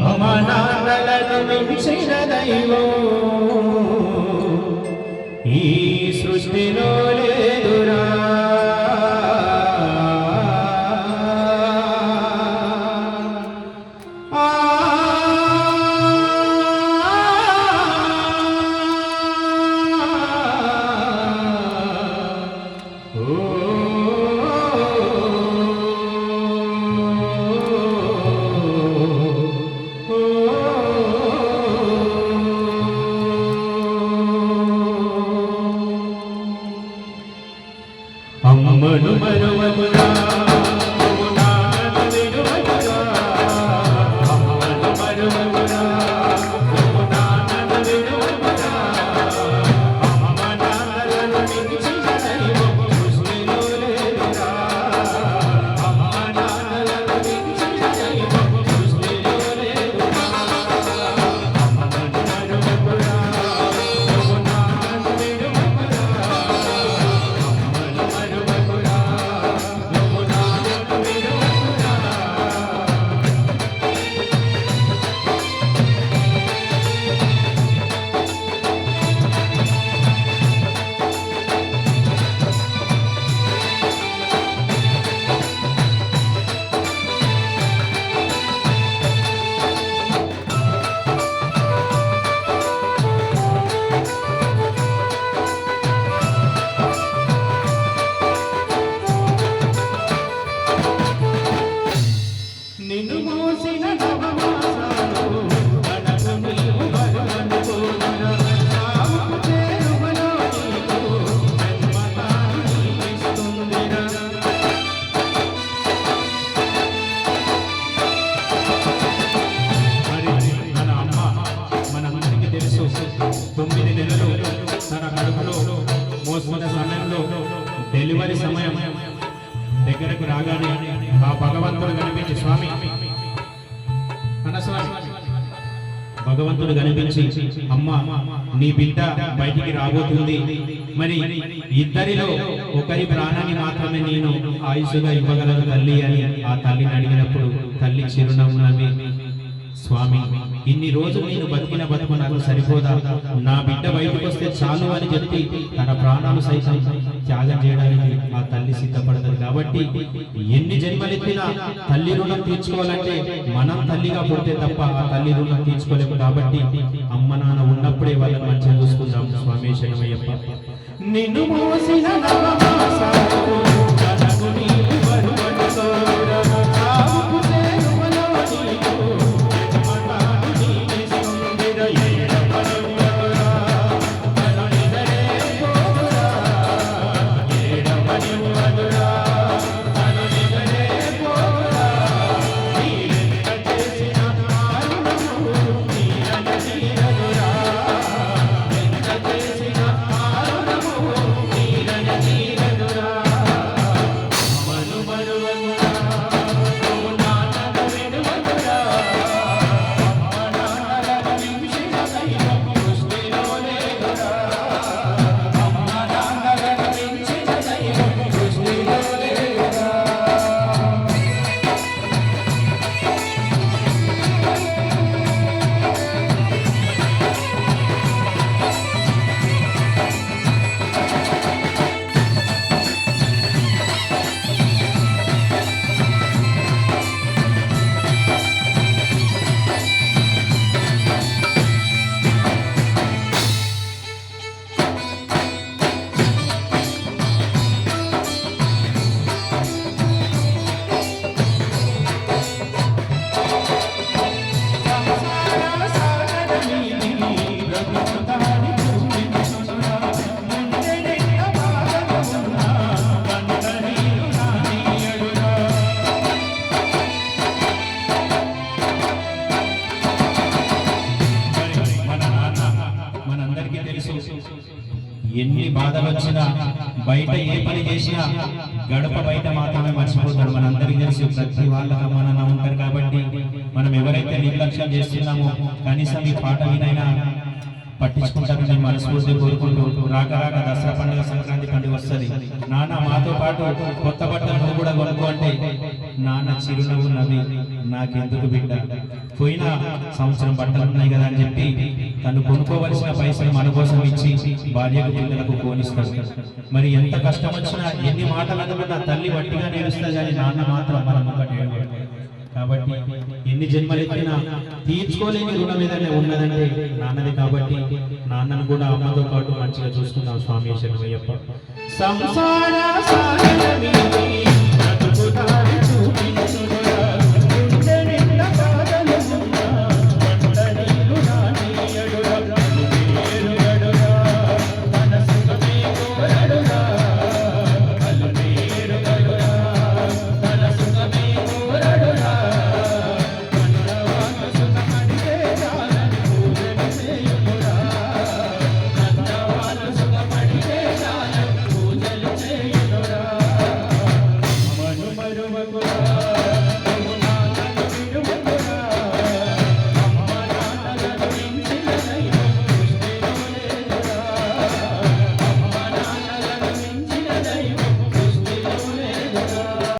అమ్మ నాన్నలను మించిన దైవం ఈ సృష్టిలో లేదురా. అమ్మను మరువమురా నాన్నను విడువమురా, అమ్మను మరువమురా నాన్నను విడువమురా. అమ్మ నాన్నలను మించిన దైవం సృష్టిలో లేదురా. అమ్మ నాన్నలను మించిన దైవం సృష్టిలో లేదురా. అమ్మను మరువమురా నాన్నను విడువమురా. నిన్ను మోసిన నవమాసాలు మనకు నీవు బరువనుకోనురా. సావుకు చేరువలో నీకు జన్మతాను నీకిస్తుందిరా. మరి మన అమ్మ మనందరికీ తెలుసు, 9 నెలలు తన కడుపులో మోసుకున్న సమయంలో డెలివరీ సమయం దగ్గరకు రాగానే ఆ భగవంతుడు కనిపించి స్వామి భగవంతుడు కనిపించి అమ్మ నీ బిడ్డ బయటికి రాబోతుంది, మరి ఇద్దరిలో ఒకరి ప్రాణాన్ని మాత్రమే నేను ఆయుష్గా ఇవ్వగలను తల్లి అని ఆ తల్లిని అడిగినప్పుడు తల్లి చిరునవ్వు నవ్వి, స్వామి ఇన్ని రోజులు నేను బతికిన బతుకు నాకు సరిపోదా, నా బిడ్డ బయటకు వస్తే చాలు అని చెప్పి తన ప్రాణాలు సైతం త్యాగం చేయడానికి ఆ తల్లి సిద్ధపడతారు. కాబట్టి ఎన్ని జన్మలెత్తినా తల్లి రుణం తీర్చుకోవాలంటే మనం తల్లిగా పుడితే తప్ప ఆ తల్లి రుణం తీర్చుకోలేము. కాబట్టి అమ్మ నాన్న ఉన్నప్పుడే వాళ్ళని మంచిగా చూసుకుందాం. స్వామి శరణమయ్యప్ప. నిన్ను మోసిన నవమాసాలు మనకు నీవు బరువనుకోనురా. సావుకు చేరువలో నీకు జన్మతాను నీకిస్తుందిరా. ఏడవనివ్వదురా, తనునిదరే పోదురా. ఏడవనివ్వదురా, తనునిదరే పోదురా. నీవెంత చేసిన ఆరుణము నీరని తీరదురా. ఎంత చేసిన ఆరుణము నీరని తీరదురా. అమ్మను మరువమురా నాన్నను విడువమురా. అమ్మ నాన్నలను మించిన దైవం సృష్టిలో లేదురా. అమ్మ నాన్నలను మించిన దైవం సృష్టిలో లేదురా. సంసార సాగర నీది బ్రతుకుతాని చూపించునురా. ముందెనెక్క బాధలున్నా కంటనీరు నానీయడురా. మన నాన్న మనందరికీ తెలుసు, ఎన్ని బాధలు వచ్చినా బయట ఏ పని చేసినా గడప బయట మాత్రమే మర్చిపోతాడు. మనందరికీ తెలుసు, ప్రతి వాళ్ళకి అమ్మ నాన్న ఉంటారు. కాబట్టి మనం ఎవరైతే నిర్లక్ష్యం చేస్తున్నామో కనీసం ఈ పాట వినైనా పట్టించుకుంటారని నేను మనస్ఫూర్తి కోరుకుంటూ రాక రాక దసరా పండుగ సంక్రాంతి పండుగ వస్తుంది. నాన్న మాతో పాటు కొత్త బట్టలు నువ్వు కూడా కొనుక్కో అంటే నాన్న చిరునవ్వు నవ్వి నాకెందుకు బిడ్డ, పోయిన సంవత్సరం బట్టలు ఉన్నాయి కదా అని చెప్పి తను కొనుక్కోవలసిన పైసలు మన కోసం ఇచ్చి భార్యకు పిల్లలకు కోనిస్తాడు. మరి ఎంత కష్టం వచ్చినా ఎన్ని మాటలు అనుకున్నా తల్లి వట్టిగా నేడుస్తా కానీ నాన్న మాత్రం మన ముంగట ఏడవడు. కాబట్టి ఎన్ని జన్మలెత్తినా తీర్చుకోలేని రుణం ఏదైనా ఉన్నదంటే నాన్నది. కాబట్టి నాన్నను కూడా అమ్మతో పాటు మంచిగా చూసుకుందాం. స్వామి శరణమయ్యప్ప. సంసార సాగరమే